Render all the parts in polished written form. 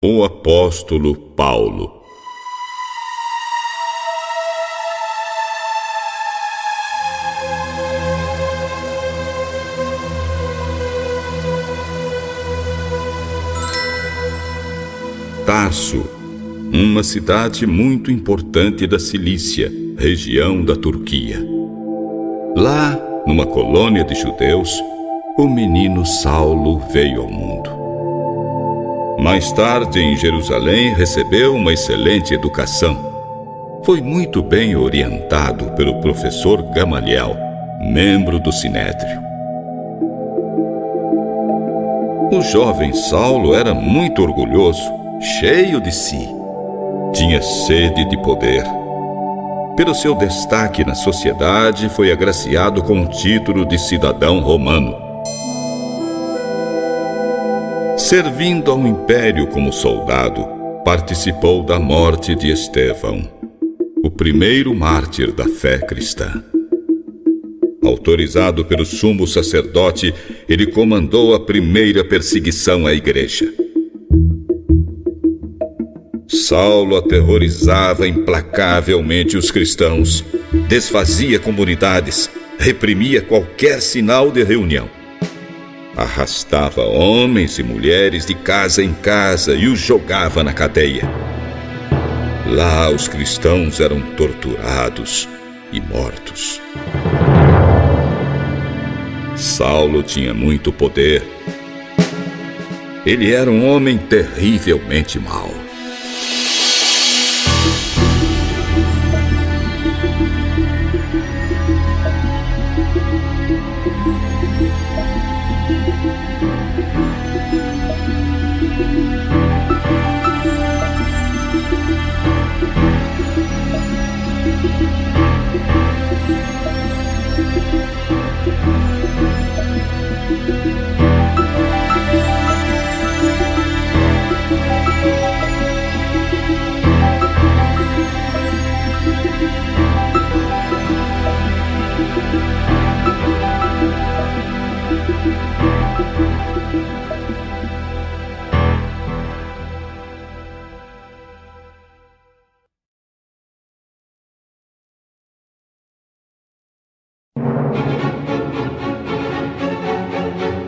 O apóstolo Paulo. Tarso, uma cidade muito importante da Cilícia, região da Turquia. Lá, numa colônia de judeus, o menino Saulo veio ao mundo. Mais tarde, em Jerusalém, recebeu uma excelente educação. Foi muito bem orientado pelo professor Gamaliel, membro do Sinédrio. O jovem Saulo era muito orgulhoso, cheio de si. Tinha sede de poder. Pelo seu destaque na sociedade, foi agraciado com o título de cidadão romano. Servindo ao império como soldado, participou da morte de Estevão, o primeiro mártir da fé cristã. Autorizado pelo sumo sacerdote, ele comandou a primeira perseguição à igreja. Saulo aterrorizava implacavelmente os cristãos, desfazia comunidades, reprimia qualquer sinal de reunião. Arrastava homens e mulheres de casa em casa e os jogava na cadeia. Lá os cristãos eram torturados e mortos. Saulo tinha muito poder. Ele era um homem terrivelmente mau.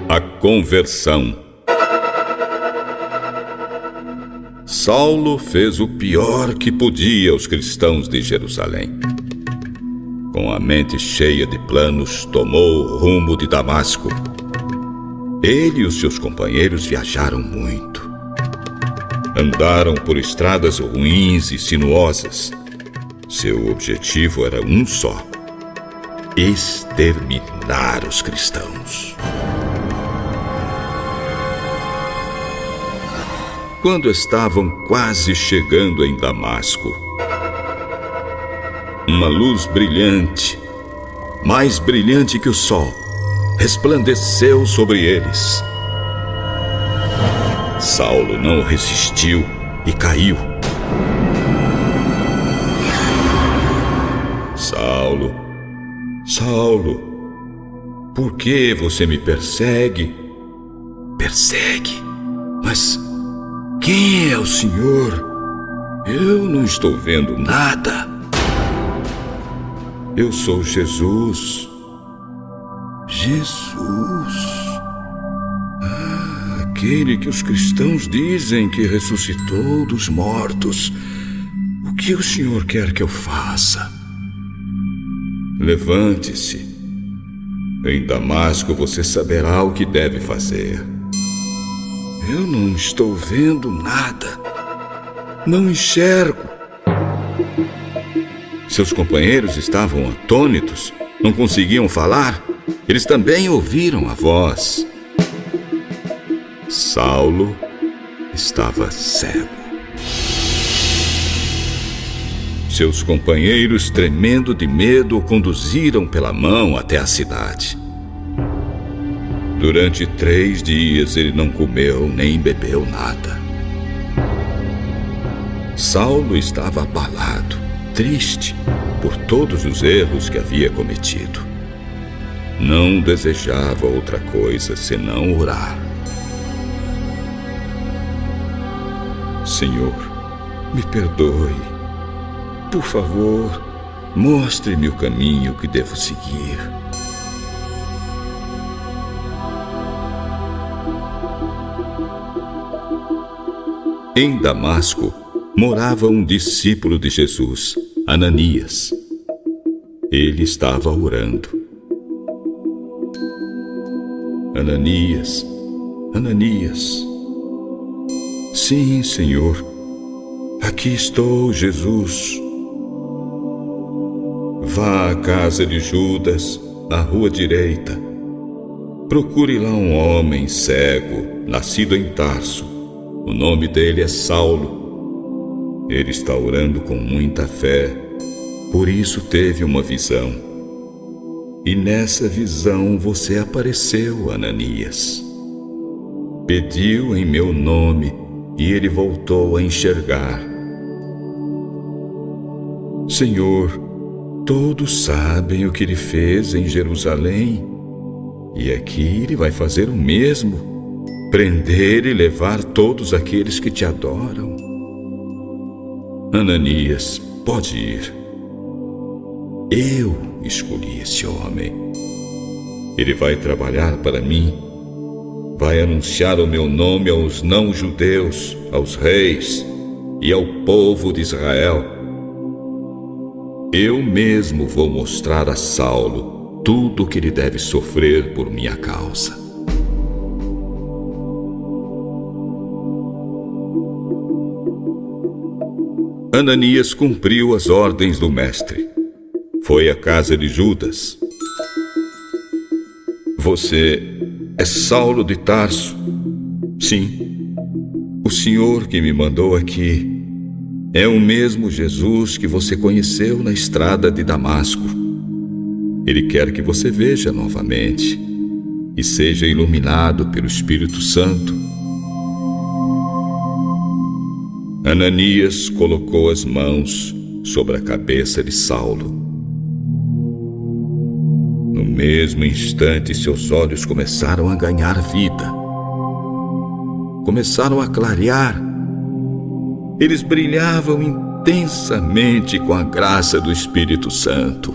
A conversão. Saulo fez o pior que podia aos cristãos de Jerusalém. Com a mente cheia de planos, tomou o rumo de Damasco. Ele e os seus companheiros viajaram muito. Andaram por estradas ruins e sinuosas. Seu objetivo era um só: exterminar os cristãos. Quando estavam quase chegando em Damasco, uma luz brilhante, mais brilhante que o sol, resplandeceu sobre eles. Saulo não resistiu e caiu. Saulo, Saulo, por que você me persegue? Persegue? Mas quem é o Senhor? Eu não estou vendo nada. Eu sou Jesus. Jesus. Aquele que os cristãos dizem que ressuscitou dos mortos. O que o Senhor quer que eu faça? Levante-se. Em Damasco você saberá o que deve fazer. Eu não estou vendo nada. Não enxergo. Seus companheiros estavam atônitos, não conseguiam falar. Eles também ouviram a voz. Saulo estava cego. Seus companheiros, tremendo de medo, o conduziram pela mão até a cidade. Durante 3 dias ele não comeu nem bebeu nada. Saulo estava abalado, triste por todos os erros que havia cometido. Não desejava outra coisa senão orar. Senhor, me perdoe. Por favor, mostre-me o caminho que devo seguir. Em Damasco, morava um discípulo de Jesus, Ananias. Ele estava orando. Ananias, Ananias. Sim, Senhor. Aqui estou, Jesus. Vá à casa de Judas, na rua direita. Procure lá um homem cego, nascido em Tarso. O nome dele é Saulo. Ele está orando com muita fé, por isso teve uma visão. E nessa visão você apareceu, Ananias. Pediu em meu nome e ele voltou a enxergar. Senhor, todos sabem o que ele fez em Jerusalém, e aqui ele vai fazer o mesmo. Prender e levar todos aqueles que te adoram. Ananias, pode ir. Eu escolhi esse homem. Ele vai trabalhar para mim. Vai anunciar o meu nome aos não-judeus, aos reis e ao povo de Israel. Eu mesmo vou mostrar a Saulo tudo o que ele deve sofrer por minha causa. Ananias cumpriu as ordens do mestre. Foi à casa de Judas. Você é Saulo de Tarso? Sim. O Senhor que me mandou aqui é o mesmo Jesus que você conheceu na estrada de Damasco. Ele quer que você veja novamente e seja iluminado pelo Espírito Santo. Ananias colocou as mãos sobre a cabeça de Saulo. No mesmo instante, seus olhos começaram a ganhar vida. Começaram a clarear. Eles brilhavam intensamente com a graça do Espírito Santo.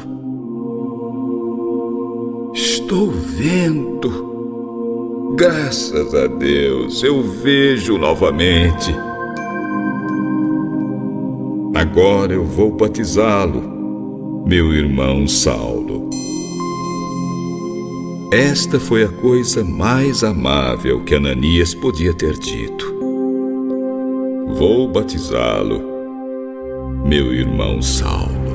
Estou vendo. Graças a Deus, eu vejo novamente. Agora eu vou batizá-lo, meu irmão Saulo. Esta foi a coisa mais amável que Ananias podia ter dito. Vou batizá-lo, meu irmão Saulo.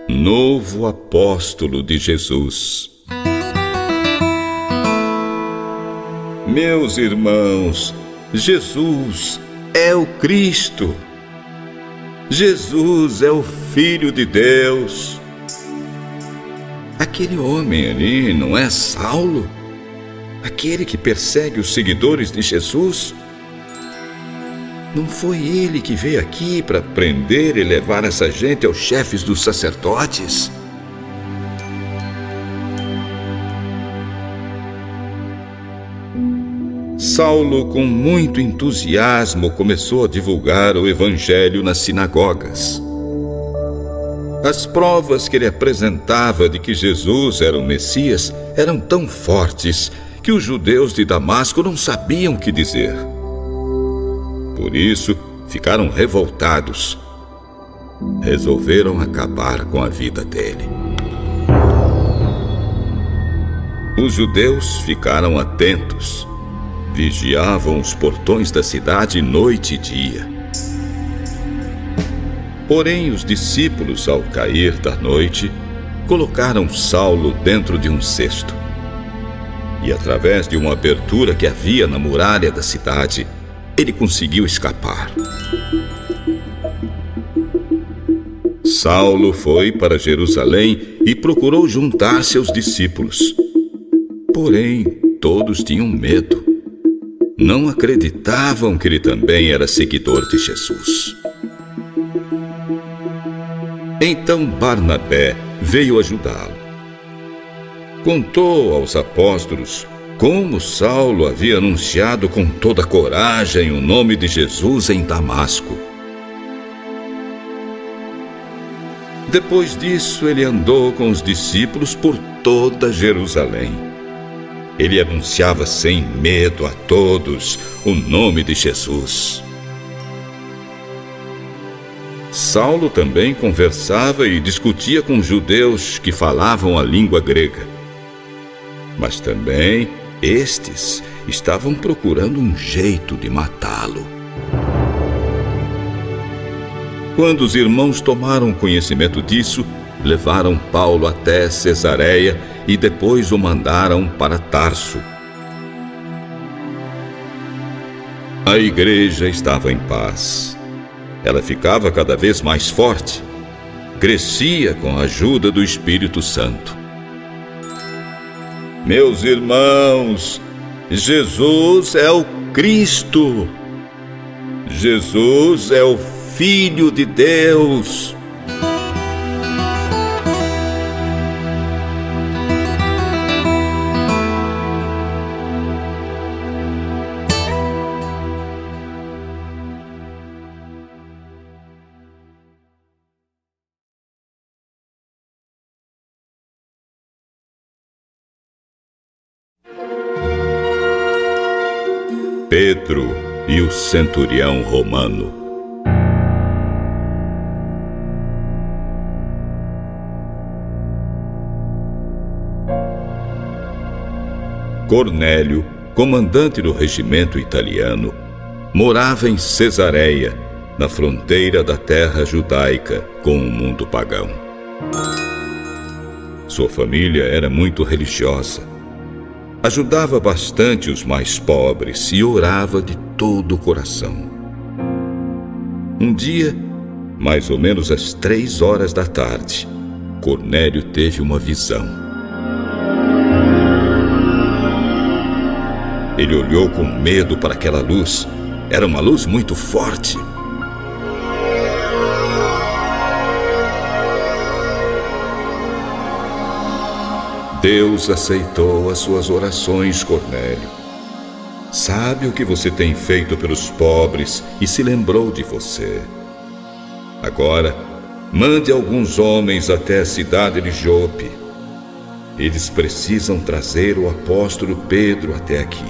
Novo apóstolo de Jesus. Meus irmãos, Jesus é o Cristo. Jesus é o Filho de Deus. Aquele homem ali não é Saulo? Aquele que persegue os seguidores de Jesus? Não foi ele que veio aqui para prender e levar essa gente aos chefes dos sacerdotes? Saulo, com muito entusiasmo, começou a divulgar o evangelho nas sinagogas. As provas que ele apresentava de que Jesus era o Messias eram tão fortes que os judeus de Damasco não sabiam o que dizer. Por isso, ficaram revoltados. Resolveram acabar com a vida dele. Os judeus ficaram atentos. vigiavam os portões da cidade noite e dia. Porém, os discípulos, ao cair da noite, colocaram Saulo dentro de um cesto. E através de uma abertura que havia na muralha da cidade, ele conseguiu escapar. Saulo foi para Jerusalém e procurou juntar-se aos discípulos. Porém, todos tinham medo. Não acreditavam que ele também era seguidor de Jesus. Então Barnabé veio ajudá-lo. Contou aos apóstolos como Saulo havia anunciado com toda coragem o nome de Jesus em Damasco. Depois disso, ele andou com os discípulos por toda Jerusalém. Ele anunciava sem medo a todos o nome de Jesus. Saulo também conversava e discutia com judeus que falavam a língua grega. Mas também estes estavam procurando um jeito de matá-lo. Quando os irmãos tomaram conhecimento disso, levaram Paulo até Cesareia e depois o mandaram para Tarso. A igreja estava em paz. Ela ficava cada vez mais forte. Crescia com a ajuda do Espírito Santo. Meus irmãos, Jesus é o Cristo. Jesus é o Filho de Deus. Pedro e o centurião romano. Cornélio, comandante do regimento italiano, morava em Cesareia, na fronteira da terra judaica com o mundo pagão. Sua família era muito religiosa. Ajudava bastante os mais pobres e orava de todo o coração. Um dia, mais ou menos às 3 da tarde, Cornélio teve uma visão. Ele olhou com medo para aquela luz. Era uma luz muito forte. Deus aceitou as suas orações, Cornélio. Sabe o que você tem feito pelos pobres e se lembrou de você. Agora, mande alguns homens até a cidade de Jope. Eles precisam trazer o apóstolo Pedro até aqui.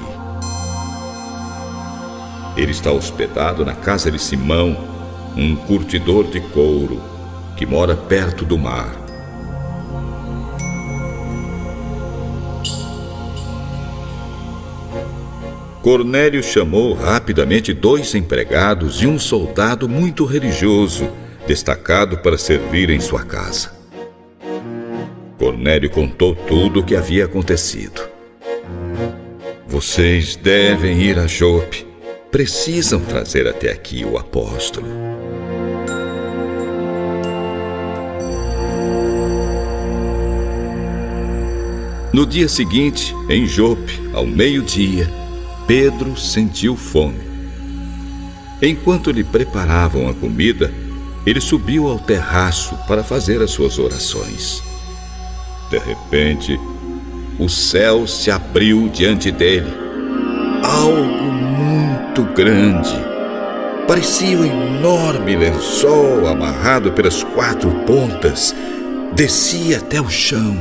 Ele está hospedado na casa de Simão, um curtidor de couro, que mora perto do mar. Cornélio chamou rapidamente 2 empregados e um soldado muito religioso, destacado para servir em sua casa. Cornélio contou tudo o que havia acontecido. Vocês devem ir a Jope. Precisam trazer até aqui o apóstolo. No dia seguinte, em Jope, ao meio-dia, Pedro sentiu fome. Enquanto lhe preparavam a comida, ele subiu ao terraço para fazer as suas orações. De repente, o céu se abriu diante dele. Algo muito grande. Parecia um enorme lençol amarrado pelas 4 pontas. Descia até o chão.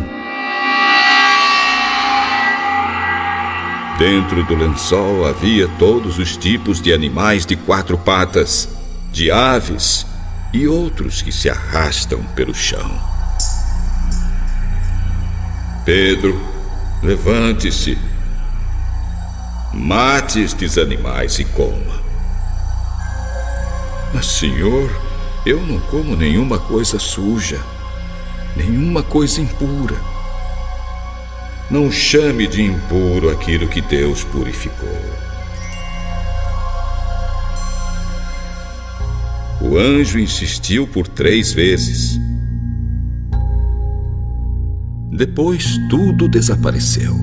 Dentro do lençol havia todos os tipos de animais de 4 patas, de aves e outros que se arrastam pelo chão. Pedro, levante-se. Mate estes animais e coma. Mas, Senhor, eu não como nenhuma coisa suja, nenhuma coisa impura. Não chame de impuro aquilo que Deus purificou. O anjo insistiu por 3 vezes. Depois tudo desapareceu.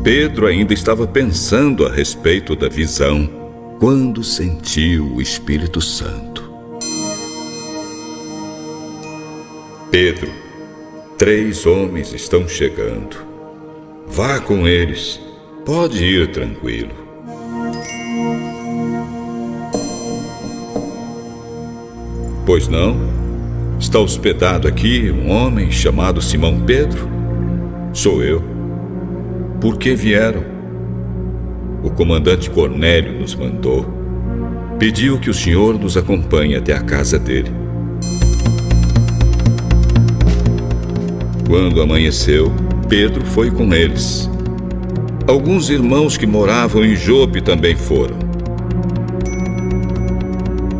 Pedro ainda estava pensando a respeito da visão quando sentiu o Espírito Santo. Pedro, 3 homens estão chegando. Vá com eles. Pode ir tranquilo. Pois não? Está hospedado aqui um homem chamado Simão Pedro? Sou eu. Por que vieram? O comandante Cornélio nos mandou. Pediu que o senhor nos acompanhe até a casa dele. Quando amanheceu, Pedro foi com eles. Alguns irmãos que moravam em Jope também foram.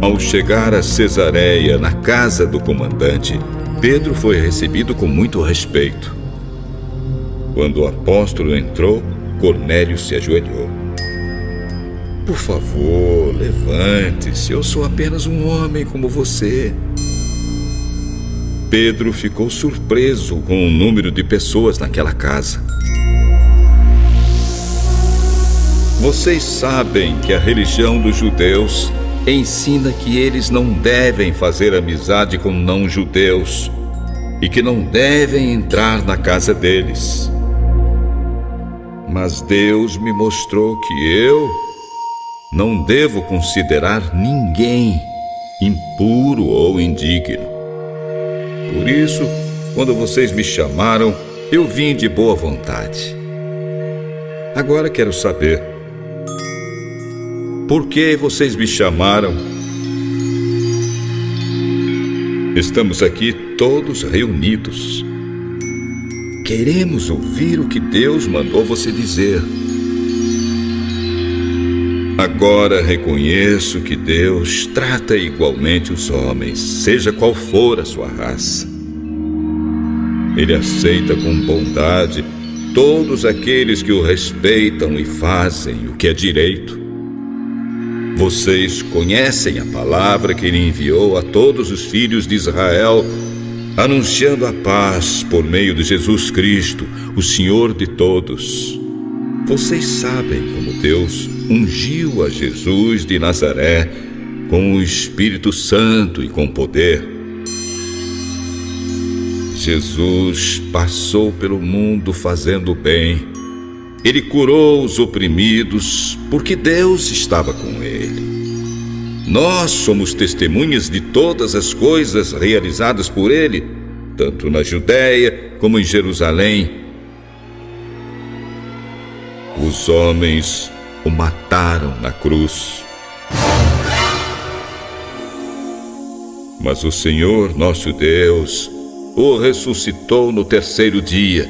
Ao chegar a Cesareia, na casa do comandante, Pedro foi recebido com muito respeito. Quando o apóstolo entrou, Cornélio se ajoelhou. Por favor, levante-se, eu sou apenas um homem como você. Pedro ficou surpreso com o número de pessoas naquela casa. Vocês sabem que a religião dos judeus ensina que eles não devem fazer amizade com não-judeus e que não devem entrar na casa deles. Mas Deus me mostrou que eu não devo considerar ninguém impuro ou indigno. Por isso, quando vocês me chamaram, eu vim de boa vontade. Agora quero saber, por que vocês me chamaram? Estamos aqui todos reunidos. Queremos ouvir o que Deus mandou você dizer. Agora reconheço que Deus trata igualmente os homens, seja qual for a sua raça. Ele aceita com bondade todos aqueles que o respeitam e fazem o que é direito. Vocês conhecem a palavra que ele enviou a todos os filhos de Israel, anunciando a paz por meio de Jesus Cristo, o Senhor de todos. Vocês sabem como Deus ungiu a Jesus de Nazaré com o Espírito Santo e com poder. Jesus passou pelo mundo fazendo o bem. Ele curou os oprimidos porque Deus estava com ele. Nós somos testemunhas de todas as coisas realizadas por ele, tanto na Judéia como em Jerusalém. Os homens o mataram na cruz. Mas o Senhor, nosso Deus, o ressuscitou no 3º dia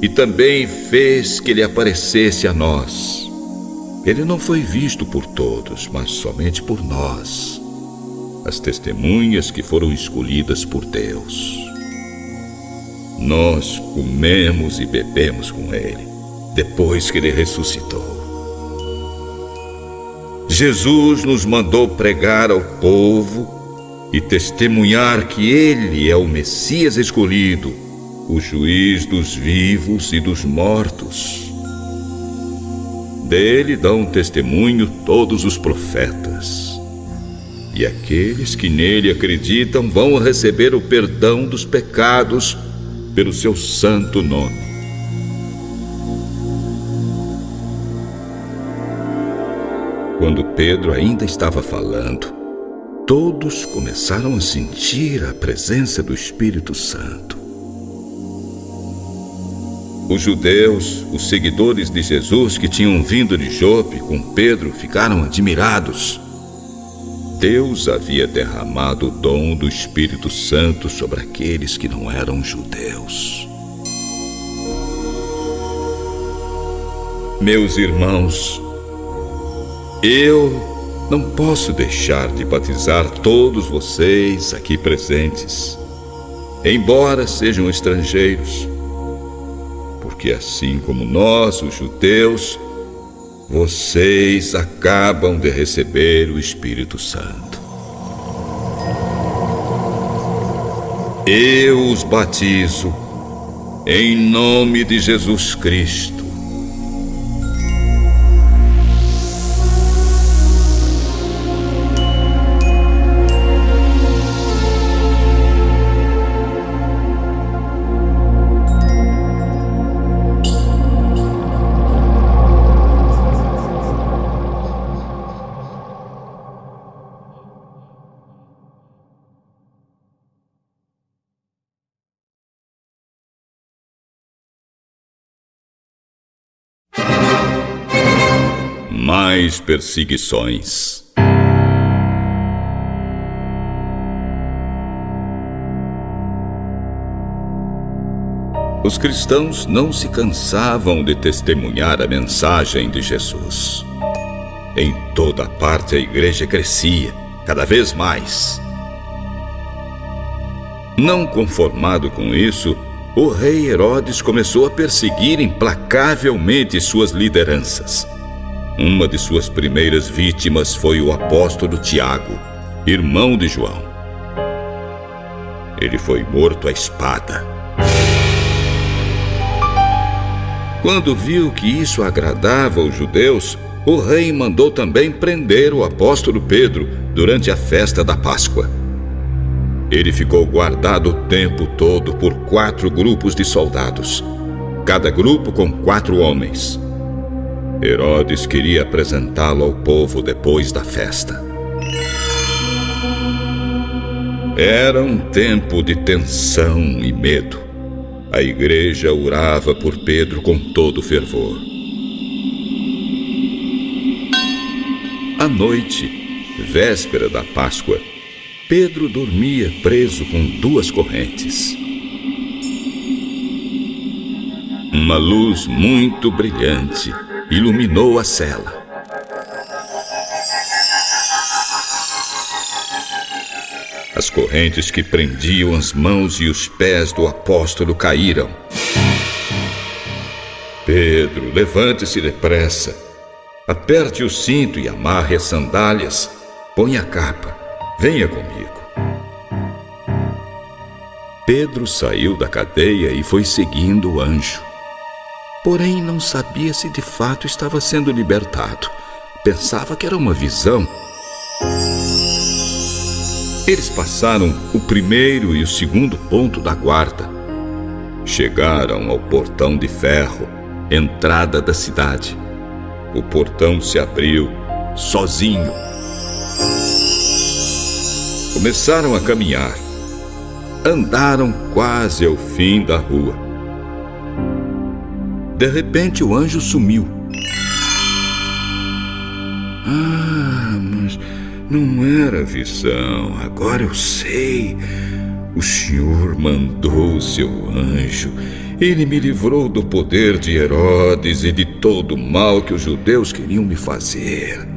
e também fez que ele aparecesse a nós. Ele não foi visto por todos, mas somente por nós, as testemunhas que foram escolhidas por Deus. Nós comemos e bebemos com ele, depois que ele ressuscitou. Jesus nos mandou pregar ao povo e testemunhar que ele é o Messias escolhido, o juiz dos vivos e dos mortos. Dele dão testemunho todos os profetas. E aqueles que nele acreditam vão receber o perdão dos pecados pelo seu santo nome. Quando Pedro ainda estava falando, todos começaram a sentir a presença do Espírito Santo. Os judeus, os seguidores de Jesus que tinham vindo de Jope com Pedro, ficaram admirados. Deus havia derramado o dom do Espírito Santo sobre aqueles que não eram judeus. Meus irmãos, eu não posso deixar de batizar todos vocês aqui presentes, embora sejam estrangeiros, porque assim como nós, os judeus, vocês acabam de receber o Espírito Santo. Eu os batizo em nome de Jesus Cristo. Mais perseguições. Os cristãos não se cansavam de testemunhar a mensagem de Jesus. Em toda parte a igreja crescia, cada vez mais. Não conformado com isso, o rei Herodes começou a perseguir implacavelmente suas lideranças. Uma de suas primeiras vítimas foi o apóstolo Tiago, irmão de João. Ele foi morto à espada. Quando viu que isso agradava os judeus, o rei mandou também prender o apóstolo Pedro durante a festa da Páscoa. Ele ficou guardado o tempo todo por 4 grupos de soldados, cada grupo com 4 homens. Herodes queria apresentá-lo ao povo depois da festa. Era um tempo de tensão e medo. A igreja orava por Pedro com todo fervor. À noite, véspera da Páscoa, Pedro dormia preso com 2 correntes. Uma luz muito brilhante iluminou a cela. As correntes que prendiam as mãos e os pés do apóstolo caíram. Pedro, levante-se depressa. Aperte o cinto e amarre as sandálias. Ponha a capa. Venha comigo. Pedro saiu da cadeia e foi seguindo o anjo. Porém, não sabia se de fato estava sendo libertado. Pensava que era uma visão. Eles passaram o primeiro e o segundo ponto da guarda. Chegaram ao portão de ferro, entrada da cidade. O portão se abriu sozinho. Começaram a caminhar. Andaram quase ao fim da rua. De repente, o anjo sumiu. Mas não era visão. Agora eu sei. O Senhor mandou o seu anjo. Ele me livrou do poder de Herodes e de todo o mal que os judeus queriam me fazer.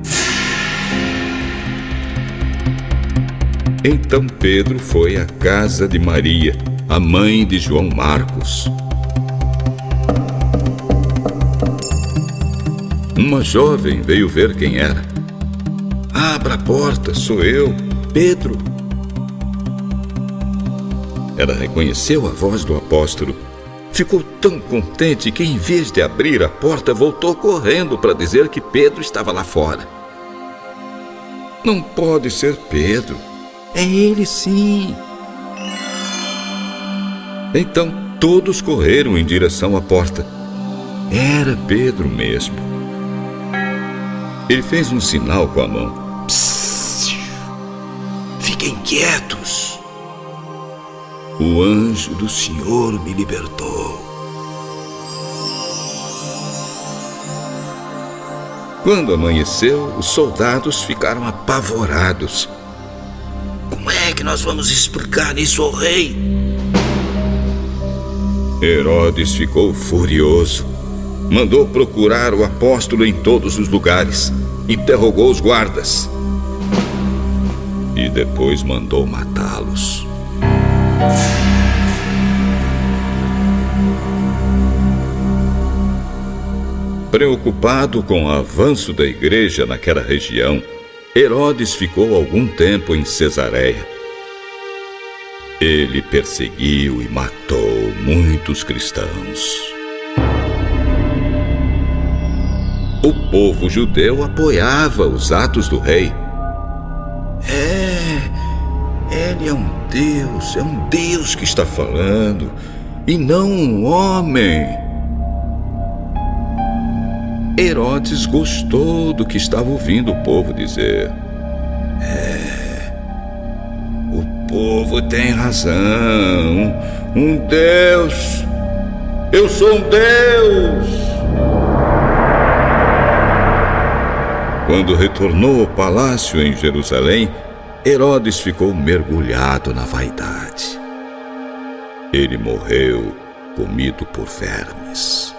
Então Pedro foi à casa de Maria, a mãe de João Marcos. Uma jovem veio ver quem era. Abra a porta, sou eu, Pedro. Ela reconheceu a voz do apóstolo. Ficou tão contente que, em vez de abrir a porta, voltou correndo para dizer que Pedro estava lá fora. Não pode ser Pedro. É ele sim. Então todos correram em direção à porta. Era Pedro mesmo. Ele fez um sinal com a mão. Psss, fiquem quietos. O anjo do Senhor me libertou. Quando amanheceu, os soldados ficaram apavorados. Como é que nós vamos explicar isso ao rei? Herodes ficou furioso. mandou procurar o apóstolo em todos os lugares, interrogou os guardas e depois mandou matá-los. Preocupado com o avanço da igreja naquela região, Herodes ficou algum tempo em Cesareia. Ele perseguiu e matou muitos cristãos. O povo judeu apoiava os atos do rei. Ele é um Deus que está falando, e não um homem. Herodes gostou do que estava ouvindo o povo dizer. O povo tem razão. Um Deus. Eu sou um Deus. Quando retornou ao palácio em Jerusalém, Herodes ficou mergulhado na vaidade. Ele morreu comido por vermes.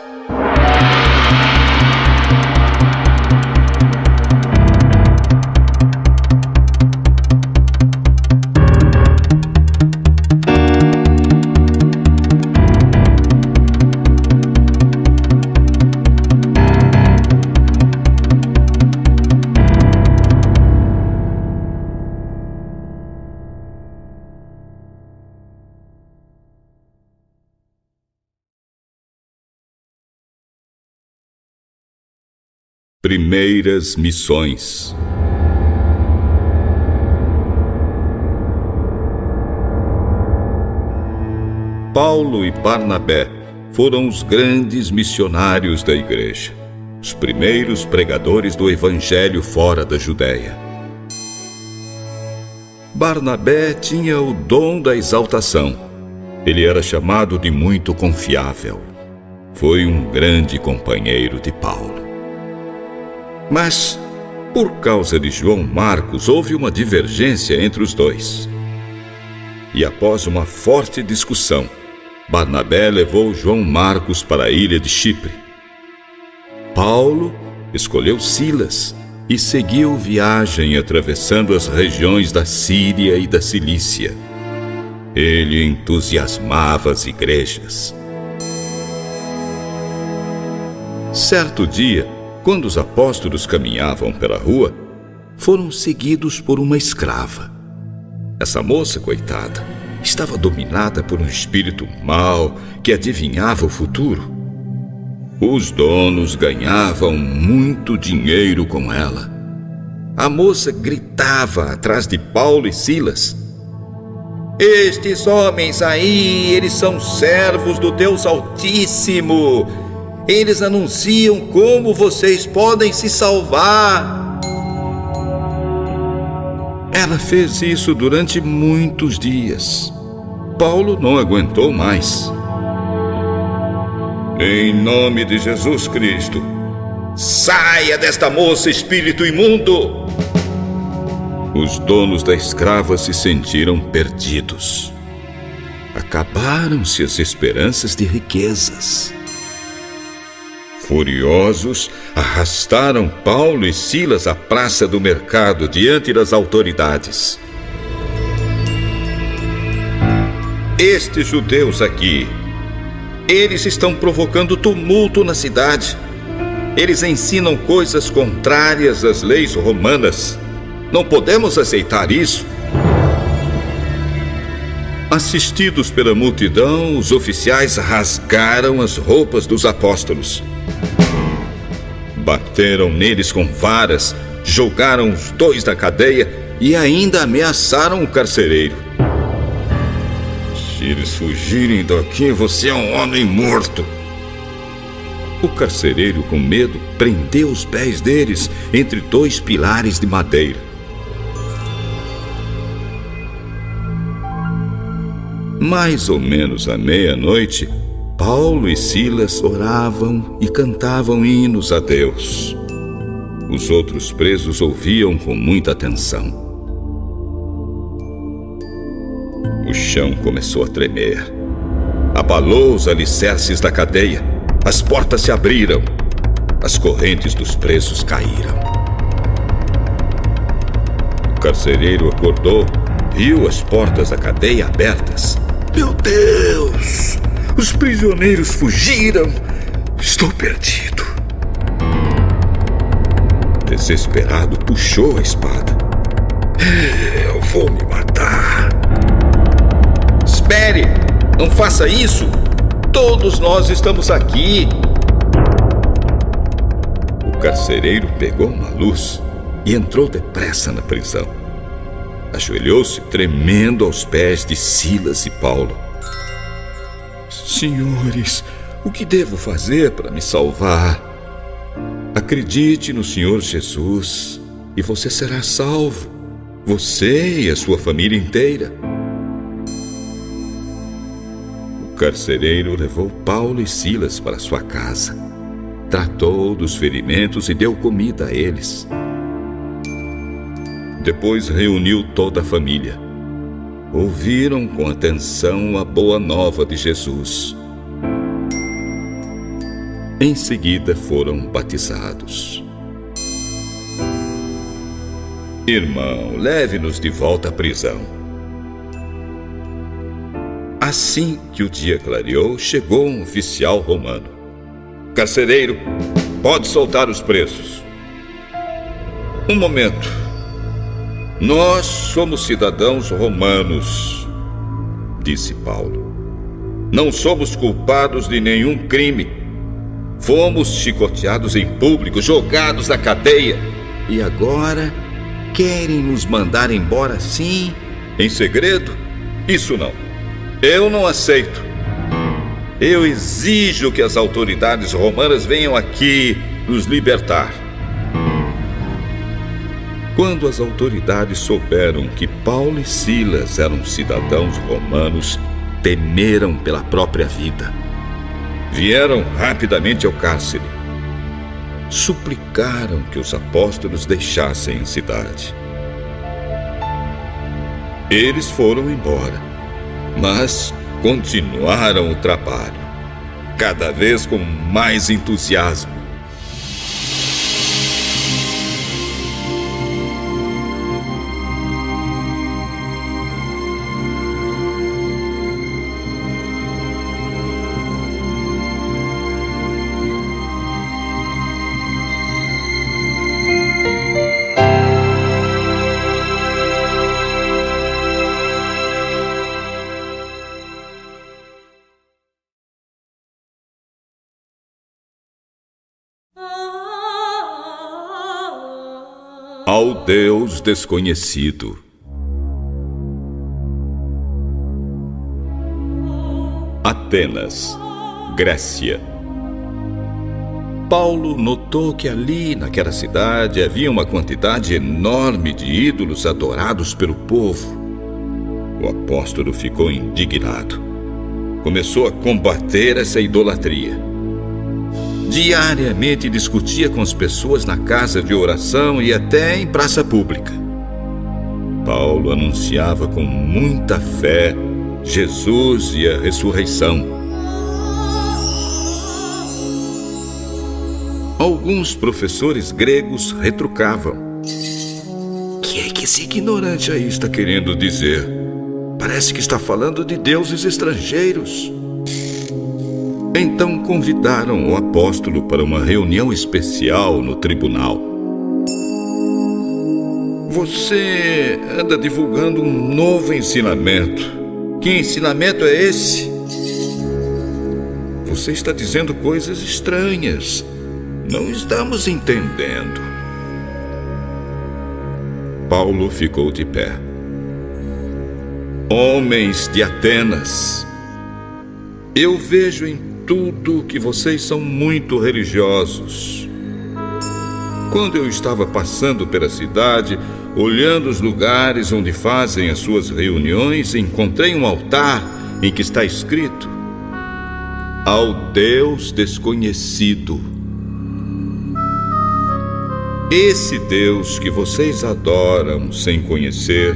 Primeiras missões. Paulo e Barnabé foram os grandes missionários da igreja, os primeiros pregadores do evangelho fora da Judéia. Barnabé tinha o dom da exaltação. Ele era chamado de muito confiável. Foi um grande companheiro de Paulo. Mas, por causa de João Marcos, houve uma divergência entre os dois. E após uma forte discussão, Barnabé levou João Marcos para a ilha de Chipre. Paulo escolheu Silas e seguiu viagem atravessando as regiões da Síria e da Cilícia. Ele entusiasmava as igrejas. Certo dia, quando os apóstolos caminhavam pela rua, foram seguidos por uma escrava. Essa moça, coitada, estava dominada por um espírito mau que adivinhava o futuro. Os donos ganhavam muito dinheiro com ela. A moça gritava atrás de Paulo e Silas: "Estes homens aí, eles são servos do Deus Altíssimo. Eles anunciam como vocês podem se salvar." Ela fez isso durante muitos dias. Paulo não aguentou mais. "Em nome de Jesus Cristo, saia desta moça, espírito imundo!" Os donos da escrava se sentiram perdidos. Acabaram-se as esperanças de riquezas. Furiosos, arrastaram Paulo e Silas à praça do mercado diante das autoridades. "Estes judeus aqui, eles estão provocando tumulto na cidade. Eles ensinam coisas contrárias às leis romanas. Não podemos aceitar isso." Assistidos pela multidão, os oficiais rasgaram as roupas dos apóstolos. Bateram neles com varas, jogaram os dois na cadeia e ainda ameaçaram o carcereiro. "Se eles fugirem daqui, você é um homem morto." O carcereiro, com medo, prendeu os pés deles entre dois pilares de madeira. Mais ou menos à meia-noite, Paulo e Silas oravam e cantavam hinos a Deus. Os outros presos ouviam com muita atenção. O chão começou a tremer. Abalou os alicerces da cadeia. As portas se abriram. As correntes dos presos caíram. O carcereiro acordou, viu as portas da cadeia abertas. Meu Deus! Os prisioneiros fugiram! Estou perdido. Desesperado, puxou a espada. Eu vou me matar. Espere! Não faça isso! Todos nós estamos aqui. O carcereiro pegou uma luz e entrou depressa na prisão. Ajoelhou-se tremendo aos pés de Silas e Paulo. Senhores, o que devo fazer para me salvar? Acredite no Senhor Jesus e você será salvo. Você e a sua família inteira. O carcereiro levou Paulo e Silas para sua casa. Tratou dos ferimentos e deu comida a eles. Depois reuniu toda a família. Ouviram com atenção a boa nova de Jesus. Em seguida foram batizados. Irmão, leve-nos de volta à prisão. Assim que o dia clareou, chegou um oficial romano. Carcereiro, pode soltar os presos. Um momento. Nós somos cidadãos romanos, disse Paulo. Não somos culpados de nenhum crime. Fomos chicoteados em público, jogados na cadeia. E agora querem nos mandar embora assim, em segredo? Isso não. Eu não aceito. Eu exijo que as autoridades romanas venham aqui nos libertar. Quando as autoridades souberam que Paulo e Silas eram cidadãos romanos, temeram pela própria vida. Vieram rapidamente ao cárcere. Suplicaram que os apóstolos deixassem a cidade. Eles foram embora, mas continuaram o trabalho, cada vez com mais entusiasmo. Ao Deus desconhecido. Atenas, Grécia. Paulo notou que ali, naquela cidade, havia uma quantidade enorme de ídolos adorados pelo povo. O apóstolo ficou indignado. Começou a combater essa idolatria. Diariamente discutia com as pessoas na casa de oração e até em praça pública. Paulo anunciava com muita fé Jesus e a ressurreição. Alguns professores gregos retrucavam. O que é que esse ignorante aí está querendo dizer? Parece que está falando de deuses estrangeiros. Então convidaram o apóstolo para uma reunião especial no tribunal. Você anda divulgando um novo ensinamento. Que ensinamento é esse? Você está dizendo coisas estranhas. Não estamos entendendo. Paulo ficou de pé. Homens de Atenas, eu vejo em tudo que vocês são muito religiosos. Quando eu estava passando pela cidade, olhando os lugares onde fazem as suas reuniões, encontrei um altar em que está escrito: Ao Deus desconhecido. Esse Deus que vocês adoram sem conhecer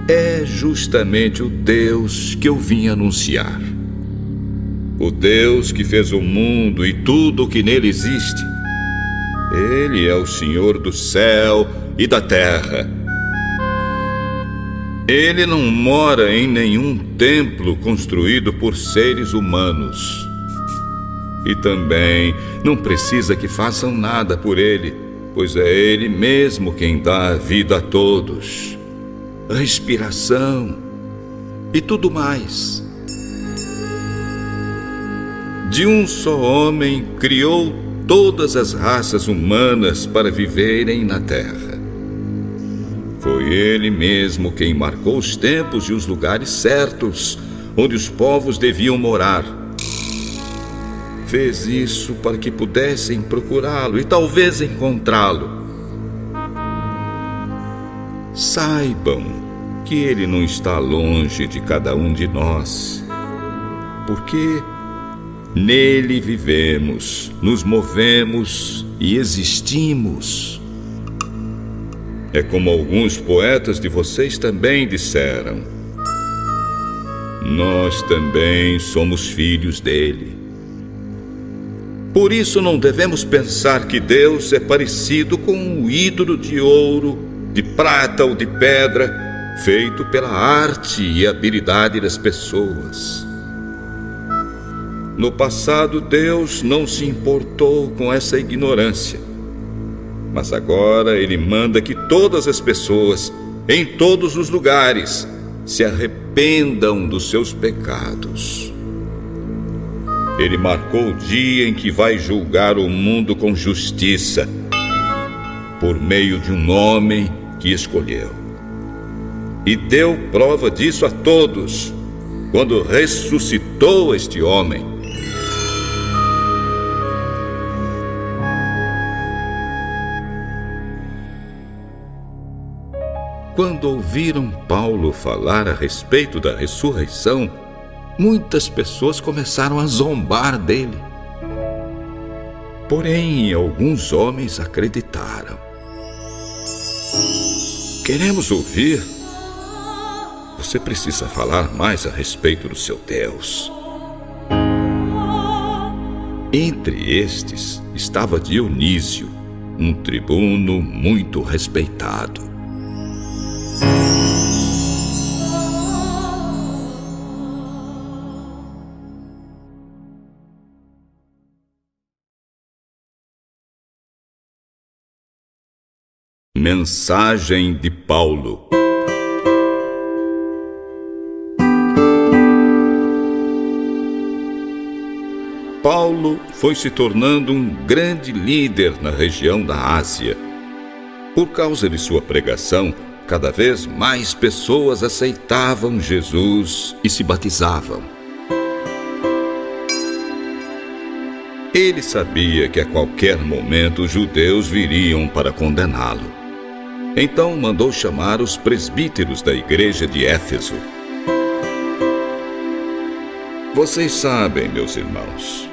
é justamente o Deus que eu vim anunciar. o Deus que fez o mundo e tudo o que nele existe. Ele é o Senhor do céu e da terra. Ele não mora em nenhum templo construído por seres humanos. E também não precisa que façam nada por ele, pois é ele mesmo quem dá vida a todos, respiração e tudo mais. De um só homem criou todas as raças humanas para viverem na terra. Foi ele mesmo quem marcou os tempos e os lugares certos onde os povos deviam morar. Fez isso para que pudessem procurá-lo e talvez encontrá-lo. Saibam que ele não está longe de cada um de nós, porque nele vivemos, nos movemos e existimos. É como alguns poetas de vocês também disseram: nós também somos filhos dele. Por isso não devemos pensar que Deus é parecido com um ídolo de ouro, de prata ou de pedra, feito pela arte e habilidade das pessoas. No passado, Deus não se importou com essa ignorância. Mas agora Ele manda que todas as pessoas, em todos os lugares, se arrependam dos seus pecados. Ele marcou o dia em que vai julgar o mundo com justiça, por meio de um homem que escolheu. E deu prova disso a todos, quando ressuscitou este homem. Quando ouviram Paulo falar a respeito da ressurreição, muitas pessoas começaram a zombar dele. Porém, alguns homens acreditaram. Queremos ouvir. Você precisa falar mais a respeito do seu Deus. Entre estes estava Dionísio, um tribuno muito respeitado. Mensagem de Paulo. Paulo foi se tornando um grande líder na região da Ásia. Por causa de sua pregação, cada vez mais pessoas aceitavam Jesus e se batizavam. Ele sabia que a qualquer momento os judeus viriam para condená-lo. Então mandou chamar os presbíteros da igreja de Éfeso. Vocês sabem, meus irmãos,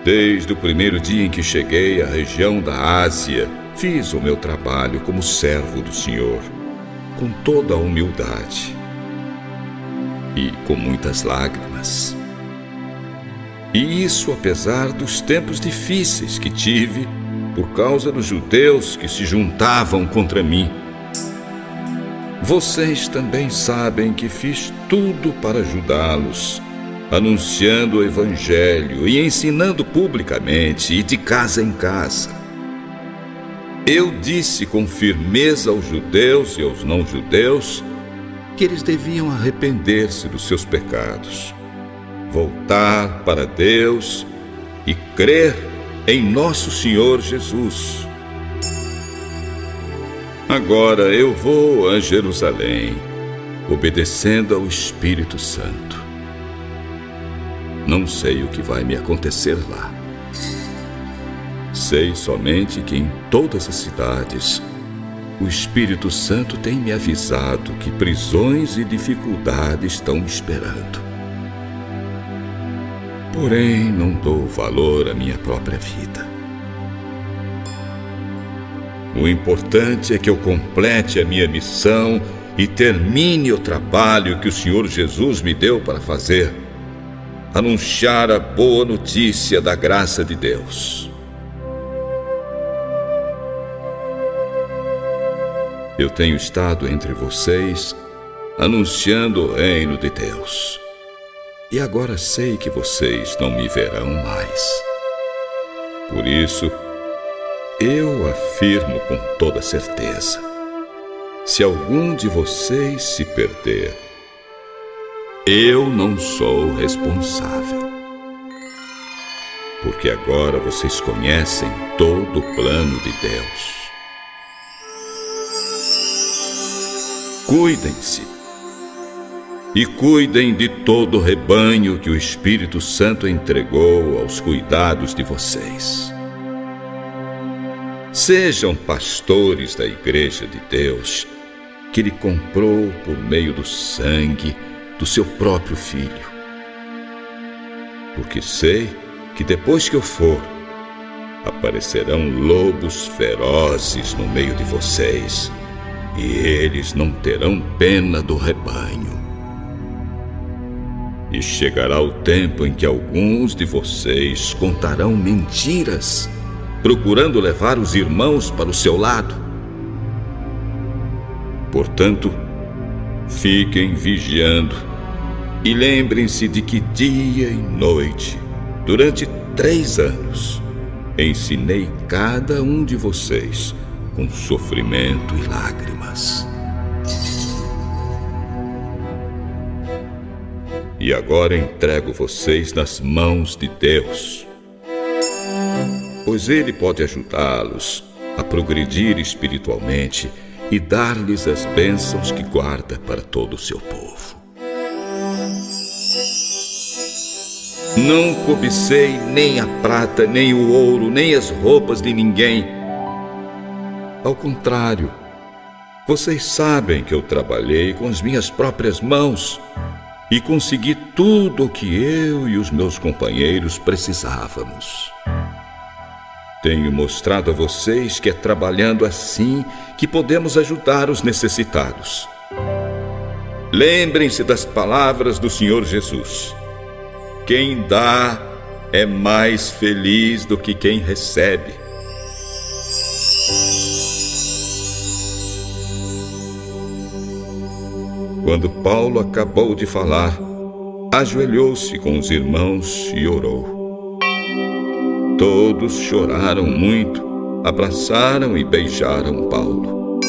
desde o primeiro dia em que cheguei à região da Ásia, fiz o meu trabalho como servo do Senhor, com toda a humildade e com muitas lágrimas. E isso apesar dos tempos difíceis que tive por causa dos judeus que se juntavam contra mim. Vocês também sabem que fiz tudo para ajudá-los, anunciando o Evangelho e ensinando publicamente e de casa em casa. Eu disse com firmeza aos judeus e aos não-judeus que eles deviam arrepender-se dos seus pecados, voltar para Deus e crer em nosso Senhor Jesus. Agora eu vou a Jerusalém, obedecendo ao Espírito Santo. Não sei o que vai me acontecer lá. Sei somente que em todas as cidades, o Espírito Santo tem me avisado que prisões e dificuldades estão me esperando. Porém, não dou valor à minha própria vida. O importante é que eu complete a minha missão e termine o trabalho que o Senhor Jesus me deu para fazer. anunciar a boa notícia da graça de Deus. Eu tenho estado entre vocês, anunciando o reino de Deus. E agora sei que vocês não me verão mais. Por isso, eu afirmo com toda certeza: se algum de vocês se perder, eu não sou responsável. Porque agora vocês conhecem todo o plano de Deus. Cuidem-se e cuidem de todo o rebanho que o Espírito Santo entregou aos cuidados de vocês. Sejam pastores da Igreja de Deus, que Ele comprou por meio do sangue do seu próprio Filho. Porque sei que depois que eu for, aparecerão lobos ferozes no meio de vocês, e eles não terão pena do rebanho. E chegará o tempo em que alguns de vocês contarão mentiras, procurando levar os irmãos para o seu lado. Portanto, fiquem vigiando e lembrem-se de que dia e noite, durante 3 anos, ensinei cada um de vocês com sofrimento e lágrimas. E agora entrego vocês nas mãos de Deus, pois Ele pode ajudá-los a progredir espiritualmente e dar-lhes as bênçãos que guarda para todo o seu povo. Não cobicei nem a prata, nem o ouro, nem as roupas de ninguém. Ao contrário, vocês sabem que eu trabalhei com as minhas próprias mãos e consegui tudo o que eu e os meus companheiros precisávamos. Tenho mostrado a vocês que é trabalhando assim que podemos ajudar os necessitados. Lembrem-se das palavras do Senhor Jesus: quem dá é mais feliz do que quem recebe. Quando Paulo acabou de falar, ajoelhou-se com os irmãos e orou. Todos choraram muito, abraçaram e beijaram Paulo.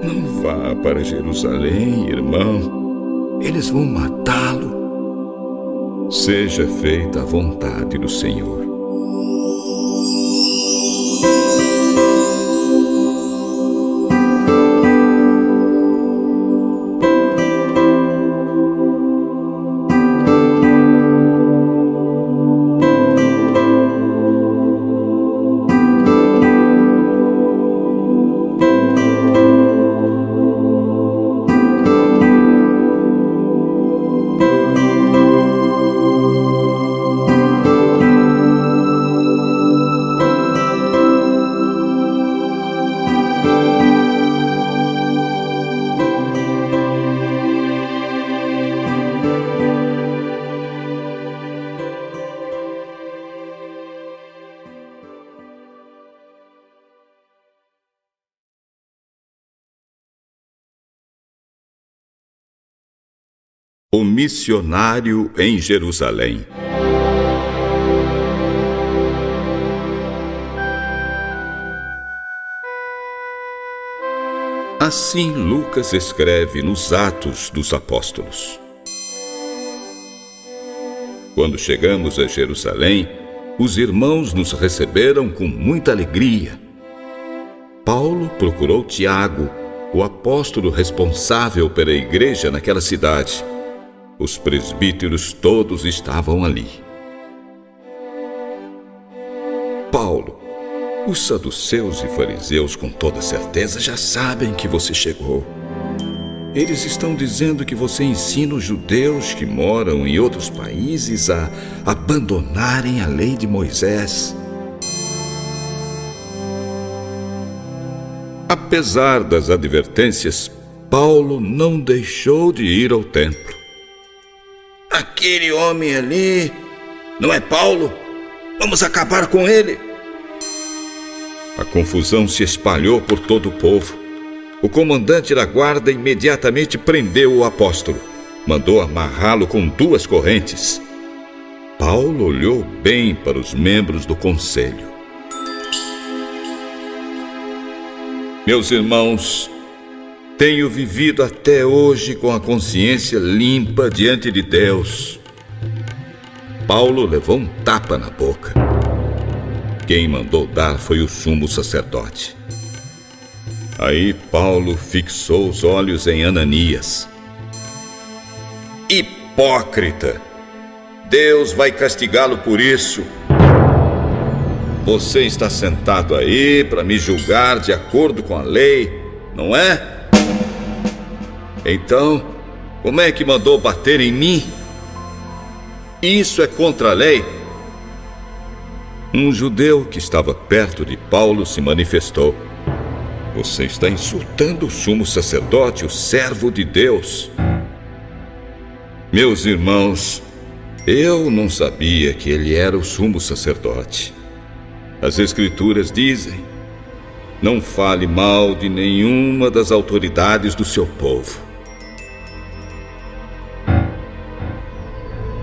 Não vá para Jerusalém, irmão. Eles vão matá-lo. Seja feita a vontade do Senhor. O missionário em Jerusalém. Assim Lucas escreve nos Atos dos Apóstolos. Quando chegamos a Jerusalém, os irmãos nos receberam com muita alegria. Paulo procurou Tiago, o apóstolo responsável pela igreja naquela cidade. Os presbíteros todos estavam ali. Paulo, os saduceus e fariseus com toda certeza já sabem que você chegou. Eles estão dizendo que você ensina os judeus que moram em outros países a abandonarem a lei de Moisés. Apesar das advertências, Paulo não deixou de ir ao templo. aquele homem ali não é Paulo? Vamos acabar com ele. A confusão se espalhou por todo o povo. O comandante da guarda imediatamente prendeu o apóstolo. Mandou amarrá-lo com 2 correntes. Paulo olhou bem para os membros do conselho. Meus irmãos, tenho vivido até hoje com a consciência limpa diante de Deus. Paulo levou um tapa na boca. Quem mandou dar foi o sumo sacerdote. Aí Paulo fixou os olhos em Ananias. Hipócrita! Deus vai castigá-lo por isso. Você está sentado aí para me julgar de acordo com a lei, não é? Então, como é que mandou bater em mim? Isso é contra a lei. Um judeu que estava perto de Paulo se manifestou. Você está insultando o sumo sacerdote, o servo de Deus. Meus irmãos, eu não sabia que ele era o sumo sacerdote. As Escrituras dizem: não fale mal de nenhuma das autoridades do seu povo.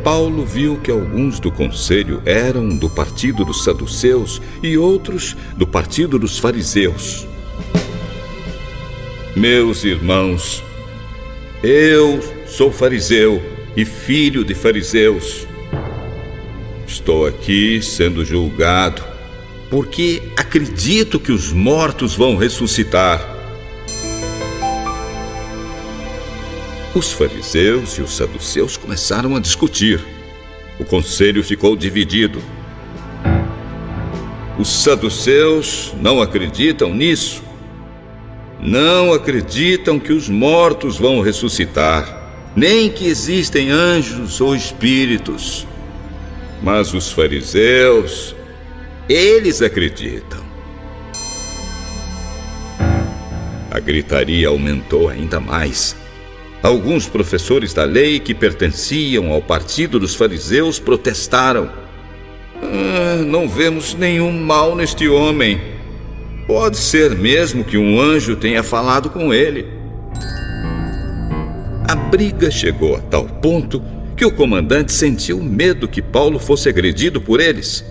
Paulo viu que alguns do conselho eram do partido dos saduceus e outros do partido dos fariseus. Meus irmãos, eu sou fariseu e filho de fariseus. Estou aqui sendo julgado porque acredito que os mortos vão ressuscitar. Os fariseus e os saduceus começaram a discutir. O conselho ficou dividido. Os saduceus não acreditam nisso. Não acreditam que os mortos vão ressuscitar, nem que existem anjos ou espíritos. Mas os fariseus, eles acreditam. A gritaria aumentou ainda mais. Alguns professores da lei que pertenciam ao partido dos fariseus protestaram. Não vemos nenhum mal neste homem. Pode ser mesmo que um anjo tenha falado com ele. A briga chegou a tal ponto que o comandante sentiu medo que Paulo fosse agredido por eles.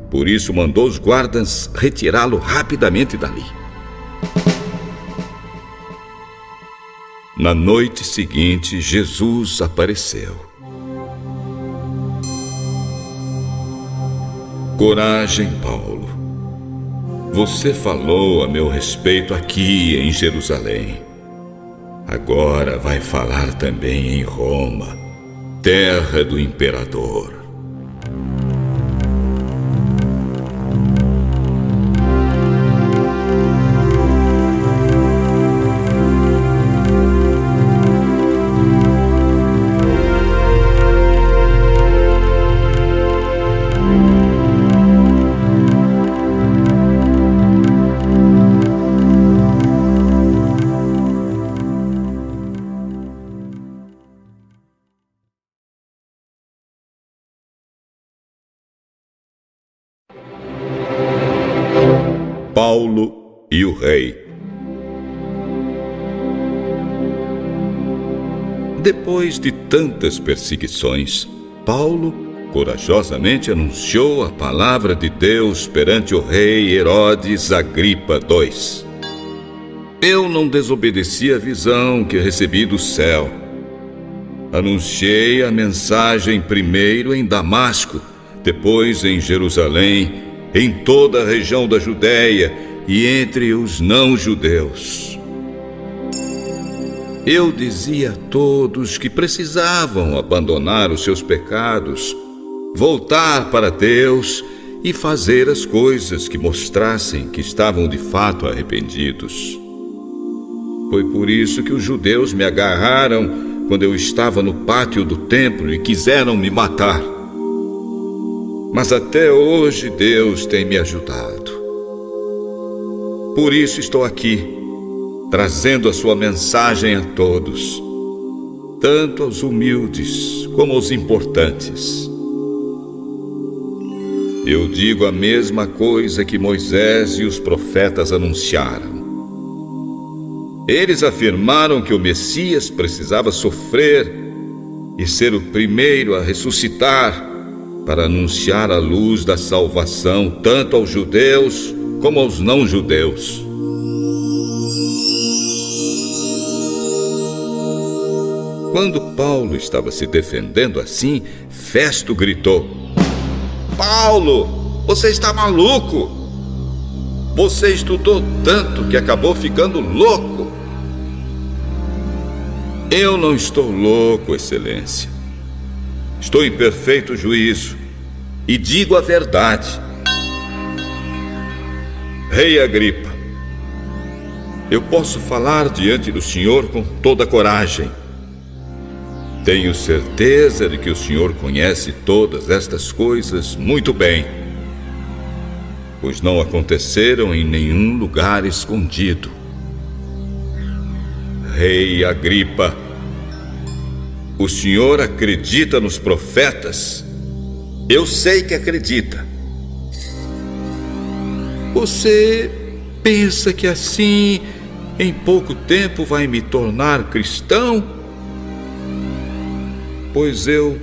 Por isso mandou os guardas retirá-lo rapidamente dali. Na noite seguinte, Jesus apareceu. Coragem, Paulo. Você falou a meu respeito aqui em Jerusalém. Agora vai falar também em Roma, terra do imperador. Paulo e o rei. Depois de tantas perseguições, Paulo corajosamente anunciou a palavra de Deus perante o rei Herodes Agripa II. Eu não desobedeci à visão que recebi do céu. Anunciei a mensagem primeiro em Damasco, depois em Jerusalém, em toda a região da Judéia e entre os não-judeus. Eu dizia a todos que precisavam abandonar os seus pecados, voltar para Deus e fazer as coisas que mostrassem que estavam de fato arrependidos. Foi por isso que os judeus me agarraram quando eu estava no pátio do templo e quiseram me matar. Mas até hoje Deus tem me ajudado. Por isso estou aqui, trazendo a sua mensagem a todos. tanto aos humildes como aos importantes. Eu digo a mesma coisa que Moisés e os profetas anunciaram. Eles afirmaram que o Messias precisava sofrer e ser o primeiro a ressuscitar para anunciar a luz da salvação tanto aos judeus como aos não-judeus. Quando Paulo estava se defendendo assim, Festo gritou: Paulo, você está maluco! Você estudou tanto que acabou ficando louco. Eu não estou louco, Excelência. Estou em perfeito juízo e digo a verdade. Rei Agripa, eu posso falar diante do senhor com toda coragem. Tenho certeza de que o senhor conhece todas estas coisas muito bem, pois não aconteceram em nenhum lugar escondido. Rei Agripa, o senhor acredita nos profetas? Eu sei que acredita. Você pensa que assim, em pouco tempo, vai me tornar cristão? Pois eu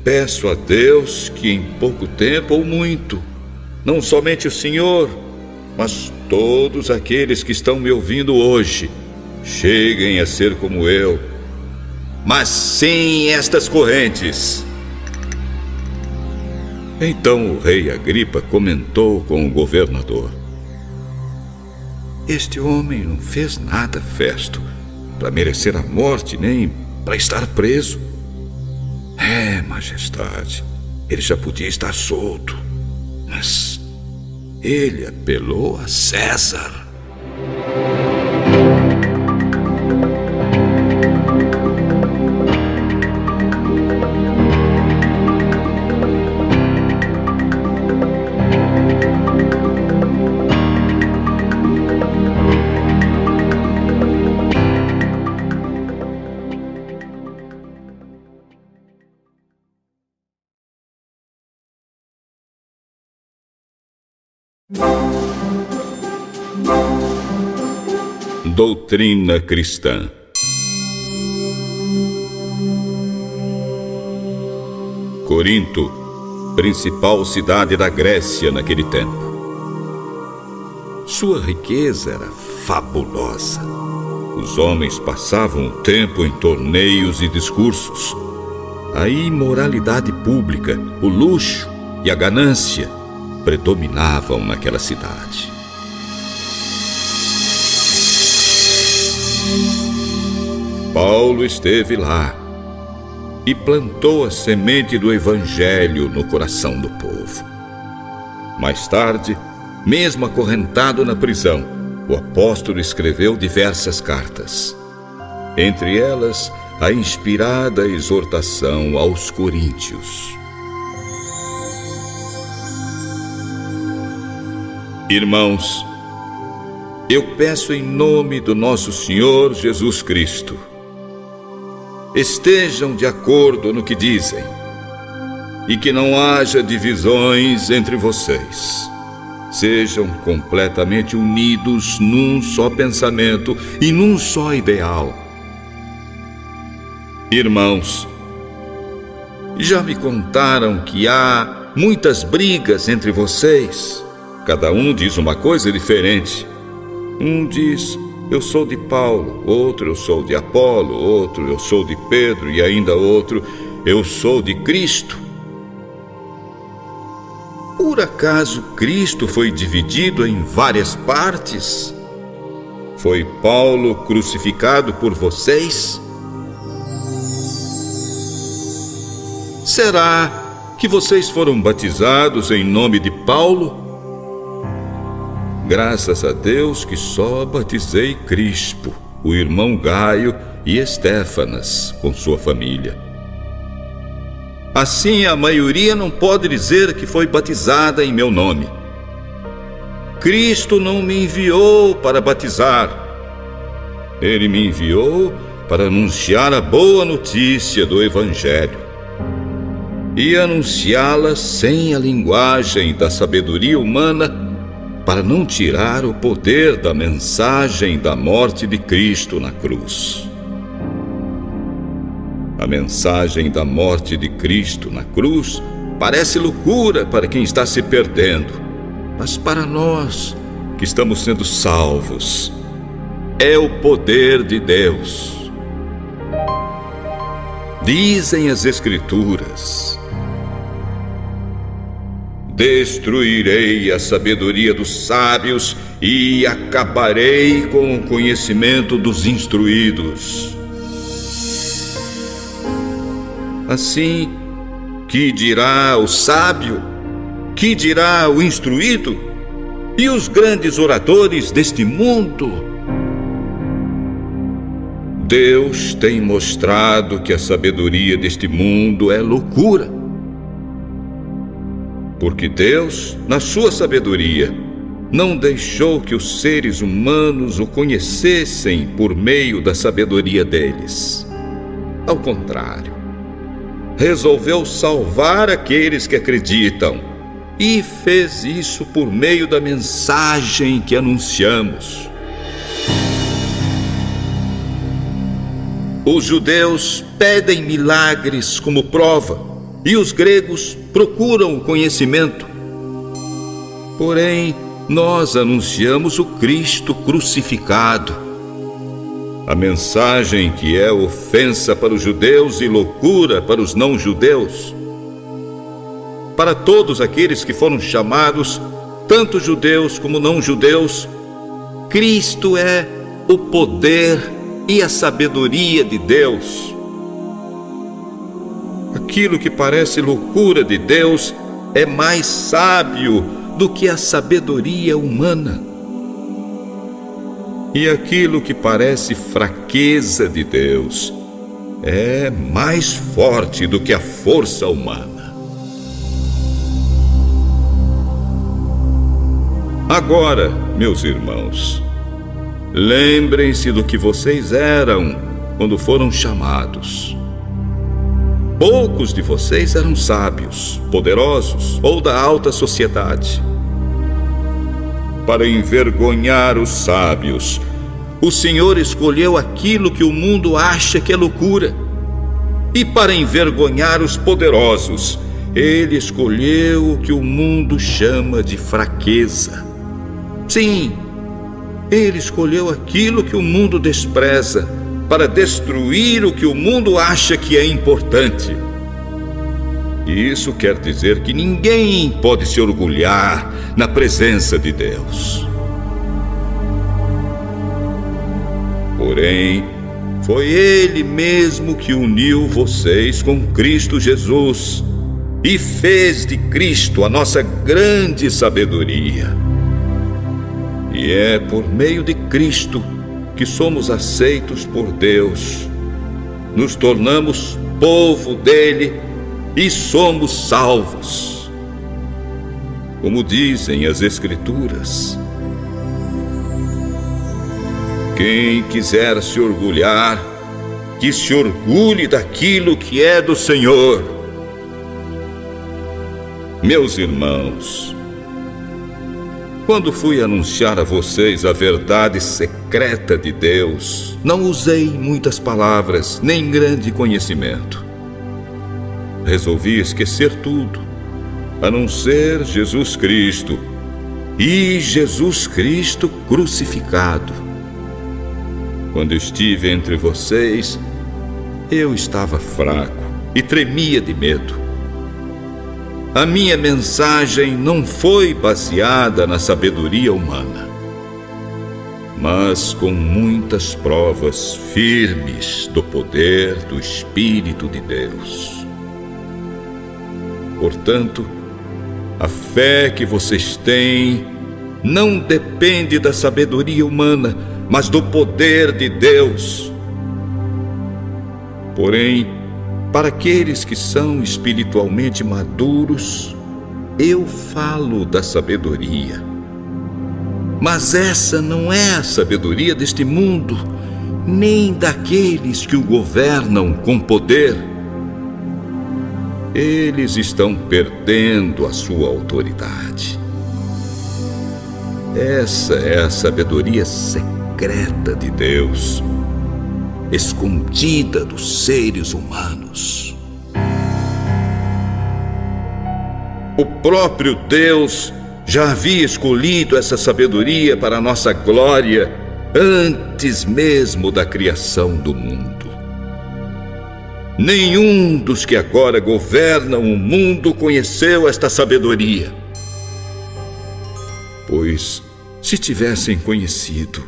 peço a Deus que em pouco tempo ou muito, não somente o senhor, mas todos aqueles que estão me ouvindo hoje, cheguem a ser como eu, mas sem estas correntes. Então o rei Agripa comentou com o governador: Este homem não fez nada, Festo, para merecer a morte, nem para estar preso. Majestade, ele já podia estar solto, mas ele apelou a César. Doutrina cristã. Corinto, principal cidade da Grécia naquele tempo. Sua riqueza era fabulosa. Os homens passavam o tempo em torneios e discursos. A imoralidade pública, o luxo e a ganância predominavam naquela cidade. Paulo esteve lá e plantou a semente do Evangelho no coração do povo. Mais tarde, mesmo acorrentado na prisão, o apóstolo escreveu diversas cartas. Entre elas, a inspirada exortação aos coríntios. Irmãos, eu peço em nome do nosso Senhor Jesus Cristo, estejam de acordo no que dizem, e que não haja divisões entre vocês. Sejam completamente unidos num só pensamento e num só ideal. Irmãos, já me contaram que há muitas brigas entre vocês. Cada um diz uma coisa diferente. Um diz: eu sou de Paulo, outro: eu sou de Apolo, outro: eu sou de Pedro, e ainda outro: eu sou de Cristo. Por acaso Cristo foi dividido em várias partes? Foi Paulo crucificado por vocês? Será que vocês foram batizados em nome de Paulo? Graças a Deus que só batizei Crispo, o irmão Gaio e Estéfanas com sua família. Assim, a maioria não pode dizer que foi batizada em meu nome. Cristo não me enviou para batizar. Ele me enviou para anunciar a boa notícia do Evangelho e anunciá-la sem a linguagem da sabedoria humana, para não tirar o poder da mensagem da morte de Cristo na cruz. A mensagem da morte de Cristo na cruz parece loucura para quem está se perdendo, mas para nós que estamos sendo salvos, é o poder de Deus. Dizem as Escrituras: destruirei a sabedoria dos sábios e acabarei com o conhecimento dos instruídos. Assim, que dirá o sábio? Que dirá o instruído? E os grandes oradores deste mundo? Deus tem mostrado que a sabedoria deste mundo é loucura. Porque Deus, na sua sabedoria, não deixou que os seres humanos o conhecessem por meio da sabedoria deles. Ao contrário, resolveu salvar aqueles que acreditam e fez isso por meio da mensagem que anunciamos. Os judeus pedem milagres como prova e os gregos procuram o conhecimento. Porém, nós anunciamos o Cristo crucificado. A mensagem que é ofensa para os judeus e loucura para os não-judeus. Para todos aqueles que foram chamados, tanto judeus como não-judeus, Cristo é o poder e a sabedoria de Deus. Aquilo que parece loucura de Deus é mais sábio do que a sabedoria humana. E aquilo que parece fraqueza de Deus é mais forte do que a força humana. Agora, meus irmãos, lembrem-se do que vocês eram quando foram chamados. Poucos de vocês eram sábios, poderosos ou da alta sociedade. Para envergonhar os sábios, o Senhor escolheu aquilo que o mundo acha que é loucura. E para envergonhar os poderosos, Ele escolheu o que o mundo chama de fraqueza. Sim, Ele escolheu aquilo que o mundo despreza, para destruir o que o mundo acha que é importante. E isso quer dizer que ninguém pode se orgulhar na presença de Deus. Porém, foi Ele mesmo que uniu vocês com Cristo Jesus e fez de Cristo a nossa grande sabedoria. E é por meio de Cristo que somos aceitos por Deus, nos tornamos povo dele e somos salvos. Como dizem as Escrituras: quem quiser se orgulhar, que se orgulhe daquilo que é do Senhor. Meus irmãos, quando fui anunciar a vocês a verdade secreta de Deus, não usei muitas palavras, nem grande conhecimento. Resolvi esquecer tudo, a não ser Jesus Cristo e Jesus Cristo crucificado. Quando estive entre vocês, eu estava fraco e tremia de medo. A minha mensagem não foi baseada na sabedoria humana, mas com muitas provas firmes do poder do Espírito de Deus. Portanto, a fé que vocês têm não depende da sabedoria humana, mas do poder de Deus. Porém, para aqueles que são espiritualmente maduros, eu falo da sabedoria. Mas essa não é a sabedoria deste mundo, nem daqueles que o governam com poder. Eles estão perdendo a sua autoridade. Essa é a sabedoria secreta de Deus, escondida dos seres humanos. O próprio Deus já havia escolhido essa sabedoria para a nossa glória antes mesmo da criação do mundo. Nenhum dos que agora governam o mundo conheceu esta sabedoria. Pois, se tivessem conhecido,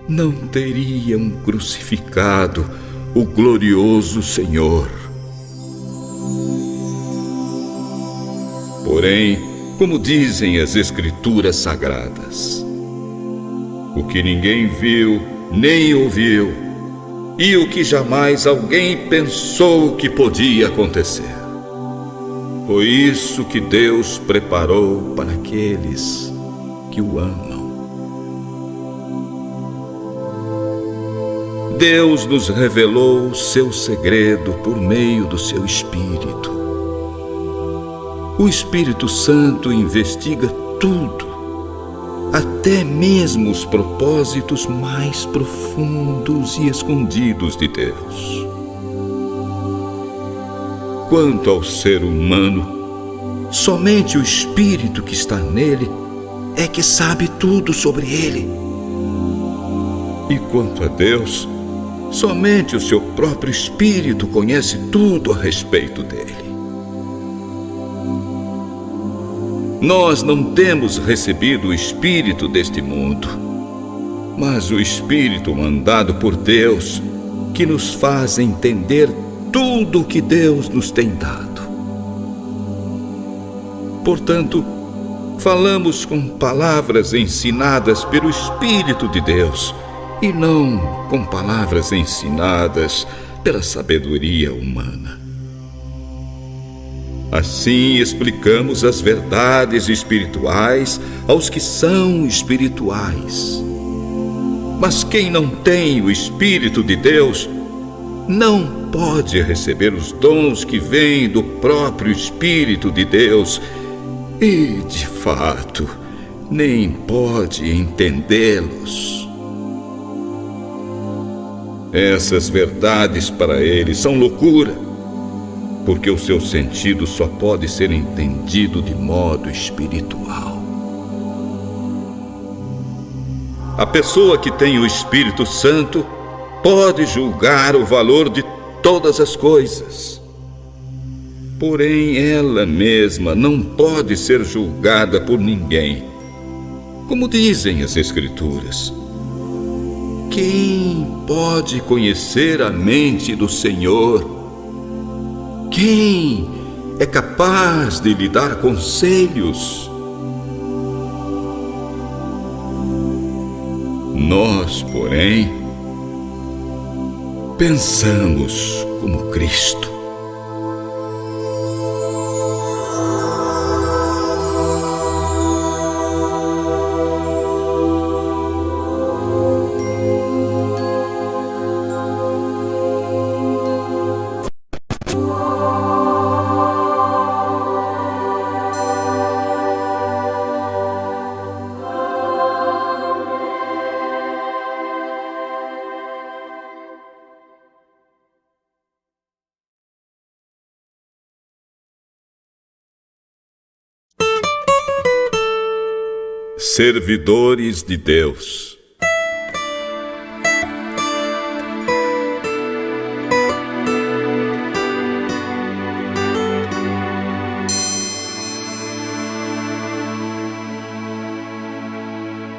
não teriam crucificado o glorioso Senhor. Porém, como dizem as Escrituras Sagradas, o que ninguém viu nem ouviu, e o que jamais alguém pensou que podia acontecer, foi isso que Deus preparou para aqueles que o amam. Deus nos revelou o seu segredo por meio do seu Espírito. O Espírito Santo investiga tudo, até mesmo os propósitos mais profundos e escondidos de Deus. Quanto ao ser humano, somente o Espírito que está nele é que sabe tudo sobre ele. E quanto a Deus, somente o seu próprio Espírito conhece tudo a respeito dele. Nós não temos recebido o Espírito deste mundo, mas o Espírito mandado por Deus, que nos faz entender tudo o que Deus nos tem dado. Portanto, falamos com palavras ensinadas pelo Espírito de Deus, e não com palavras ensinadas pela sabedoria humana. Assim explicamos as verdades espirituais aos que são espirituais. Mas quem não tem o Espírito de Deus não pode receber os dons que vêm do próprio Espírito de Deus e, de fato, nem pode entendê-los. Essas verdades para ele são loucura, porque o seu sentido só pode ser entendido de modo espiritual. A pessoa que tem o Espírito Santo pode julgar o valor de todas as coisas. Porém, ela mesma não pode ser julgada por ninguém. Como dizem as Escrituras, quem pode conhecer a mente do Senhor? Quem é capaz de lhe dar conselhos? Nós, porém, pensamos como Cristo. Servidores de Deus.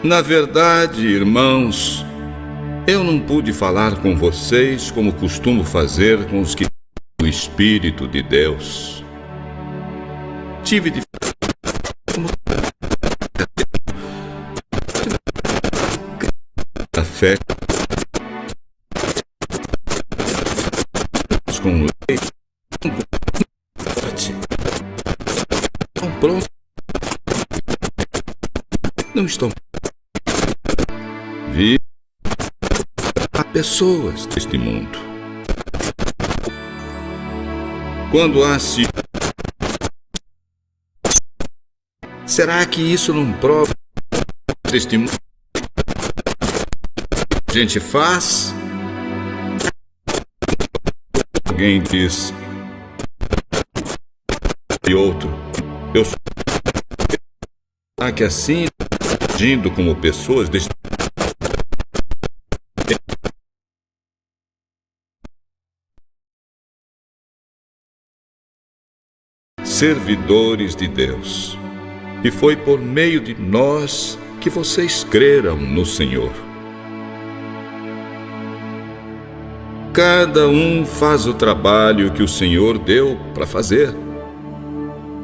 Na verdade, irmãos, eu não pude falar com vocês como costumo fazer com os que têm o Espírito de Deus. Tive de a fé com leite, estão prontos, não estão. Vi pessoas deste mundo. Quando há será que isso não prova deste mundo? A gente faz. Alguém diz e outro, eu sou. Será que assim, agindo como pessoas deste servidores de Deus, e foi por meio de nós que vocês creram no Senhor. Cada um faz o trabalho que o Senhor deu para fazer.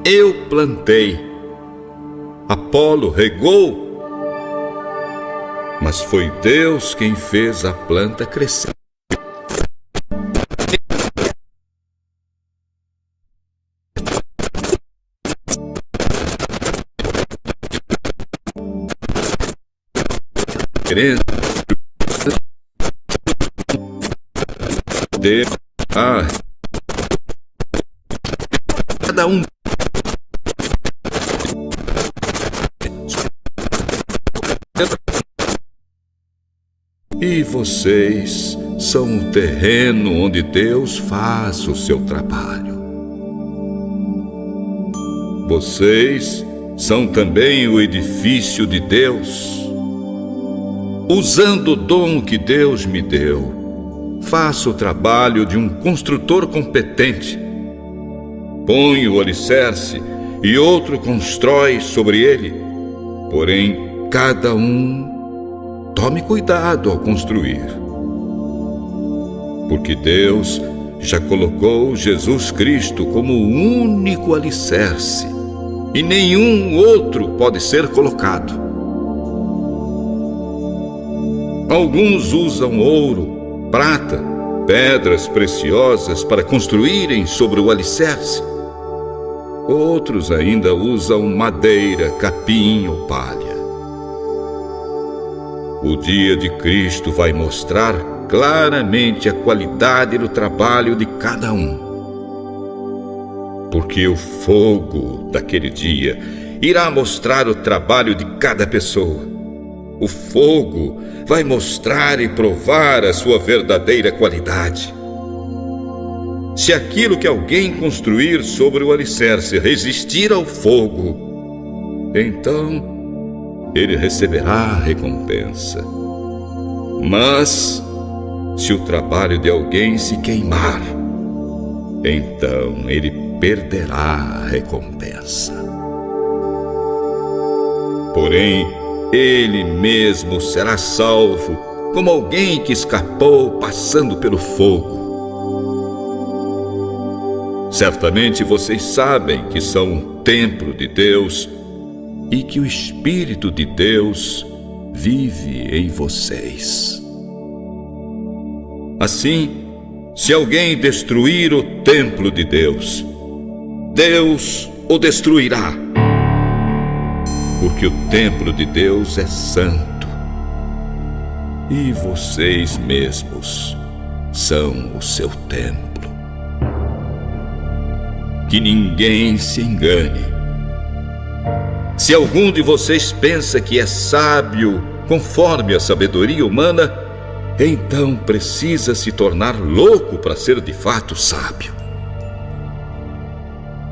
Eu plantei, Apolo regou, mas foi Deus quem fez a planta crescer. Cada um e vocês são o terreno onde Deus faz o seu trabalho. Vocês são também o edifício de Deus. Usando o dom que Deus me deu, faço o trabalho de um construtor competente. Põe o alicerce e outro constrói sobre ele. Porém, cada um tome cuidado ao construir. Porque Deus já colocou Jesus Cristo como o único alicerce, e nenhum outro pode ser colocado. Alguns usam ouro, prata, pedras preciosas para construírem sobre o alicerce. Outros ainda usam madeira, capim ou palha. O dia de Cristo vai mostrar claramente a qualidade do trabalho de cada um. Porque o fogo daquele dia irá mostrar o trabalho de cada pessoa. O fogo vai mostrar e provar a sua verdadeira qualidade. Se aquilo que alguém construir sobre o alicerce resistir ao fogo, então ele receberá a recompensa. Mas, se o trabalho de alguém se queimar, então ele perderá a recompensa. Porém, ele mesmo será salvo, como alguém que escapou passando pelo fogo. Certamente vocês sabem que são um templo de Deus e que o Espírito de Deus vive em vocês. Assim, se alguém destruir o templo de Deus, Deus o destruirá. Porque o templo de Deus é santo, e vocês mesmos são o seu templo. Que ninguém se engane. Se algum de vocês pensa que é sábio conforme a sabedoria humana, então precisa se tornar louco para ser de fato sábio.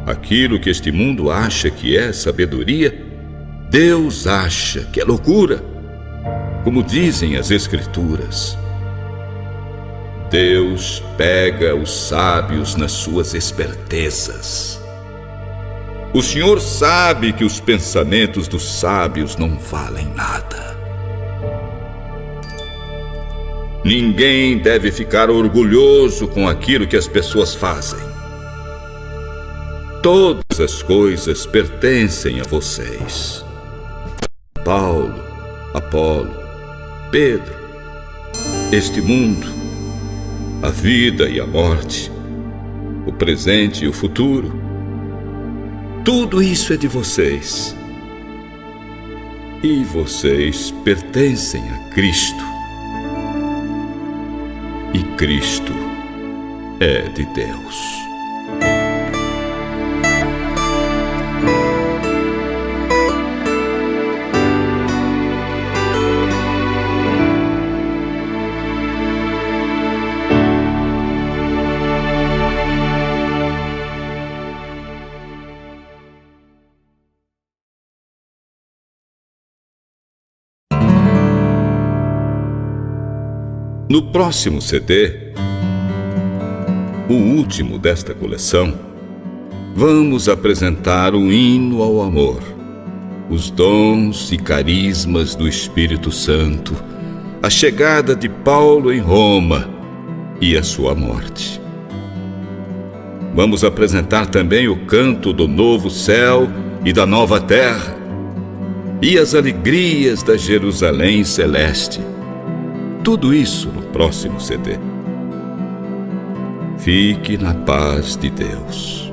Aquilo que este mundo acha que é sabedoria, Deus acha que é loucura, como dizem as Escrituras. Deus pega os sábios nas suas espertezas. O Senhor sabe que os pensamentos dos sábios não valem nada. Ninguém deve ficar orgulhoso com aquilo que as pessoas fazem. Todas as coisas pertencem a vocês. Paulo, Apolo, Pedro, este mundo, a vida e a morte, o presente e o futuro, tudo isso é de vocês. E vocês pertencem a Cristo. Cristo é de Deus. No próximo CD, o último desta coleção, vamos apresentar um hino ao amor, os dons e carismas do Espírito Santo, a chegada de Paulo em Roma e a sua morte. Vamos apresentar também o canto do novo céu e da nova terra e as alegrias da Jerusalém celeste. Tudo isso no próximo CD. Fique na paz de Deus.